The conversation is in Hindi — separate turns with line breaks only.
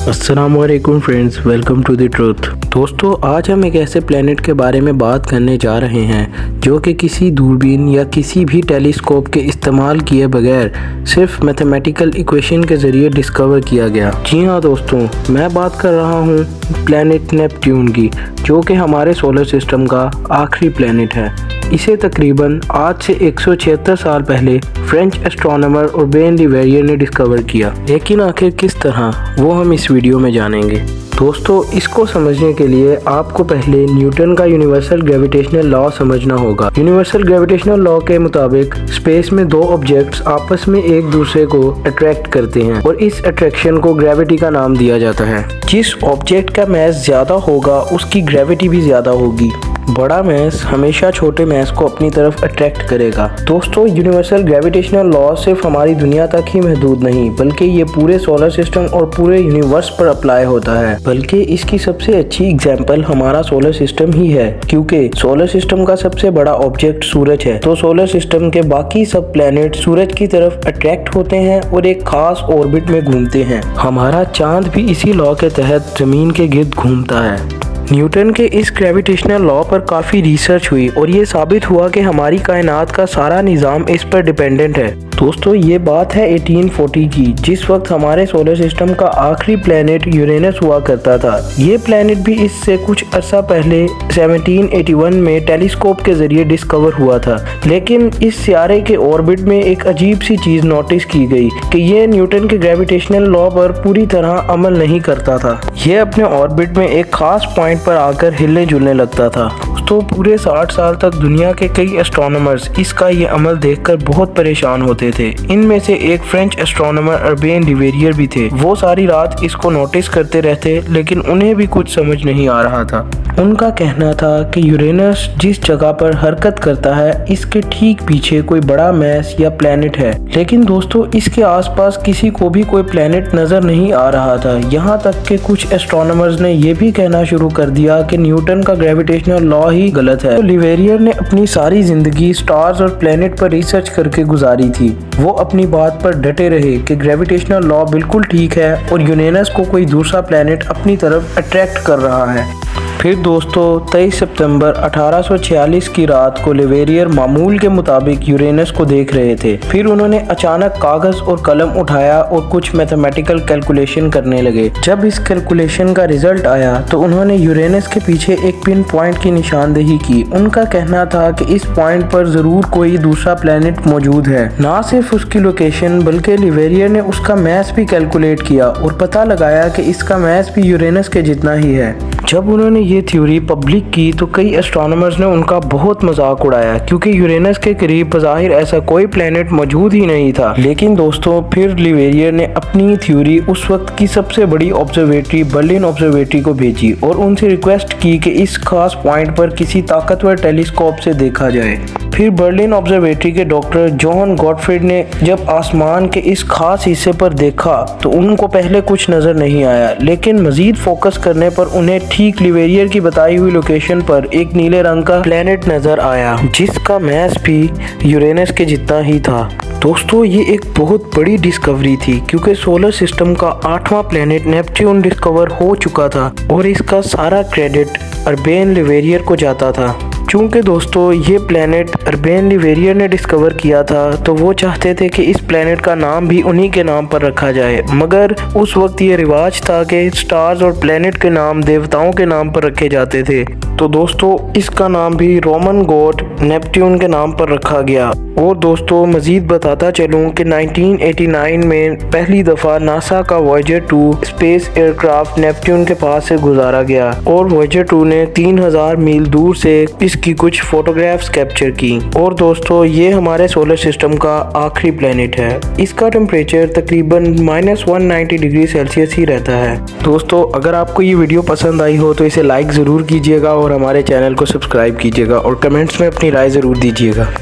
अस्सलाम वालेकुम friends, welcome to the truth. दोस्तों, आज हम एक ऐसे प्लेनेट के बारे में बात करने जा रहे हैं जो कि किसी दूरबीन या किसी भी टेलीस्कोप के इस्तेमाल किए बगैर सिर्फ मैथमेटिकल इक्वेशन के ज़रिए डिस्कवर किया गया। जी हाँ दोस्तों, मैं बात कर रहा हूँ प्लेनेट नेपट्यून की, जो कि हमारे सोलर सिस्टम का आखिरी प्लेनेट है। इसे तकरीबन आज से 176 साल पहले फ्रेंच एस्ट्रोनॉमर उर्बेन लिवेरियर ने डिस्कवर किया। लेकिन आखिर किस तरह, वो हम इस वीडियो में जानेंगे। दोस्तों, इसको समझने के लिए आपको पहले न्यूटन का यूनिवर्सल ग्रेविटेशनल लॉ समझना होगा। यूनिवर्सल ग्रेविटेशनल लॉ के मुताबिक स्पेस में दो ऑब्जेक्ट्स आपस में एक दूसरे को अट्रैक्ट करते हैं और इस अट्रैक्शन को ग्रेविटी का नाम दिया जाता है। जिस ऑब्जेक्ट का मास ज्यादा होगा उसकी ग्रेविटी भी ज्यादा होगी। बड़ा मास हमेशा छोटे मास को अपनी तरफ अट्रैक्ट करेगा। दोस्तों, यूनिवर्सल ग्रेविटेशनल लॉ सिर्फ हमारी दुनिया तक ही महदूद नहीं, बल्कि ये पूरे सोलर सिस्टम और पूरे यूनिवर्स पर अप्लाई होता है। बल्कि इसकी सबसे अच्छी एग्जांपल हमारा सोलर सिस्टम ही है, क्योंकि सोलर सिस्टम का सबसे बड़ा ऑब्जेक्ट सूरज है। तो सोलर सिस्टम के बाकी सब प्लैनेट सूरज की तरफ अट्रैक्ट होते हैं और एक खास ऑर्बिट में घूमते हैं। हमारा चांद भी इसी लॉ के तहत जमीन के गिर्द घूमता है। न्यूटन के इस ग्रेविटेशनल लॉ पर काफ़ी रिसर्च हुई और ये साबित हुआ कि हमारी कायनात का सारा निज़ाम इस पर डिपेंडेंट है। दोस्तों, ये बात है 1840 की, जिस वक्त हमारे सोलर सिस्टम का आखिरी प्लेनेट यूरेनस हुआ करता था। ये प्लेनेट भी इससे कुछ अरसा पहले 1781 में टेलीस्कोप के जरिए डिस्कवर हुआ था। लेकिन इस सियारे के ऑर्बिट में एक अजीब सी चीज़ नोटिस की गई कि ये न्यूटन के ग्रेविटेशनल लॉ पर पूरी तरह अमल नहीं करता था। ये अपने ऑर्बिट में एक खास पॉइंट पर आकर हिलने जुलने लगता था। तो पूरे 60 साल तक दुनिया के कई एस्ट्रोनॉमर्स इसका ये अमल देखकर बहुत परेशान होते थे। इनमें से एक फ्रेंच एस्ट्रोनॉमर उर्बेन लिवेरियर भी थे। वो सारी रात इसको नोटिस करते रहते, लेकिन उन्हें भी कुछ समझ नहीं आ रहा था। उनका कहना था कि यूरेनस जिस जगह पर हरकत करता है, इसके ठीक पीछे कोई बड़ा मैस या प्लेनेट है। लेकिन दोस्तों, इसके आसपास किसी को भी कोई प्लेनेट नजर नहीं आ रहा था। यहाँ तक कि कुछ एस्ट्रोनॉमर्स ने यह भी कहना शुरू कर दिया कि न्यूटन का ग्रेविटेशनल लॉ ही गलत है। तो लिवेरियर ने अपनी सारी जिंदगी स्टार्स और प्लेनेट पर रिसर्च करके गुजारी थी। वो अपनी बात पर डटे रहे कि ग्रेविटेशनल लॉ बिल्कुल ठीक है और यूरेनस को कोई दूसरा प्लेनेट अपनी तरफ अट्रैक्ट कर रहा है। फिर दोस्तों, 23 सितंबर 1846 की रात को लिवेरियर मामूल के मुताबिक यूरेनस को देख रहे थे। फिर उन्होंने अचानक कागज और कलम उठाया और कुछ मैथमेटिकल कैलकुलेशन करने लगे। जब इस कैलकुलेशन का रिजल्ट आया तो उन्होंने यूरेनस के पीछे एक पिन पॉइंट की निशानदेही की। उनका कहना था कि इस पॉइंट पर जरूर कोई दूसरा प्लेनेट मौजूद है। ना सिर्फ उसकी लोकेशन, बल्कि लिवेरियर ने उसका मास भी कैलकुलेट किया और पता लगाया कि इसका मास भी यूरेनस के जितना ही है। जब उन्होंने ये थ्योरी पब्लिक की तो कई एस्ट्रोनॉमर्स ने उनका बहुत मजाक उड़ाया, क्योंकि यूरेनस के करीब बज़ाहिर ऐसा कोई प्लेनेट मौजूद ही नहीं था। लेकिन दोस्तों, फिर लिवेरियर ने अपनी थ्योरी उस वक्त की सबसे बड़ी ऑब्जर्वेटरी बर्लिन ऑब्जर्वेटरी को भेजी और उनसे रिक्वेस्ट की कि इस खास पॉइंट पर किसी ताकतवर टेलीस्कोप से देखा जाए। फिर बर्लिन ऑब्जर्वेटरी के डॉक्टर जोहन गॉटफ्रीड ने जब आसमान के इस खास हिस्से पर देखा तो उनको पहले कुछ नजर नहीं आया, लेकिन मजीद फोकस करने पर उन्हें ठीक लिवेरियर की बताई हुई लोकेशन पर एक नीले रंग का प्लेनेट नजर आया, जिसका मास भी यूरेनस के जितना ही था। दोस्तों, ये एक बहुत बड़ी डिस्कवरी थी, क्योंकि सोलर सिस्टम का 8वां प्लेनेट नेपच्यून डिस्कवर हो चुका था और इसका सारा क्रेडिट उर्बेन लिवेरियर को जाता था। चूँकि दोस्तों, ये प्लेनेट उर्बेन लिवेरियर ने डिस्कवर किया था, तो वो चाहते थे कि इस प्लेनेट का नाम भी उन्हीं के नाम पर रखा जाए। मगर उस वक्त ये रिवाज था कि स्टार्स और प्लेनेट के नाम देवताओं के नाम पर रखे जाते थे। तो दोस्तों, इसका नाम भी रोमन गॉड नेपट्यून के नाम पर रखा गया। और दोस्तों, मजीद बताता चलूँ कि 1989 में पहली दफ़ा नासा का वॉयेजर 2 स्पेस एयरक्राफ्ट नेपट्यून के पास से गुजारा गया और वॉयेजर 2 ने 3000 मील दूर से इसकी कुछ फोटोग्राफ्स कैप्चर की। और दोस्तों, ये हमारे सोलर सिस्टम का आखिरी प्लेनेट है। इसका टेम्परेचर तकरीबन -190 डिग्री सेल्सियस ही रहता है। दोस्तों, अगर आपको ये वीडियो पसंद आई हो तो इसे लाइक ज़रूर कीजिएगा और हमारे चैनल को सब्सक्राइब कीजिएगा और कमेंट्स में अपनी राय ज़रूर दीजिएगा।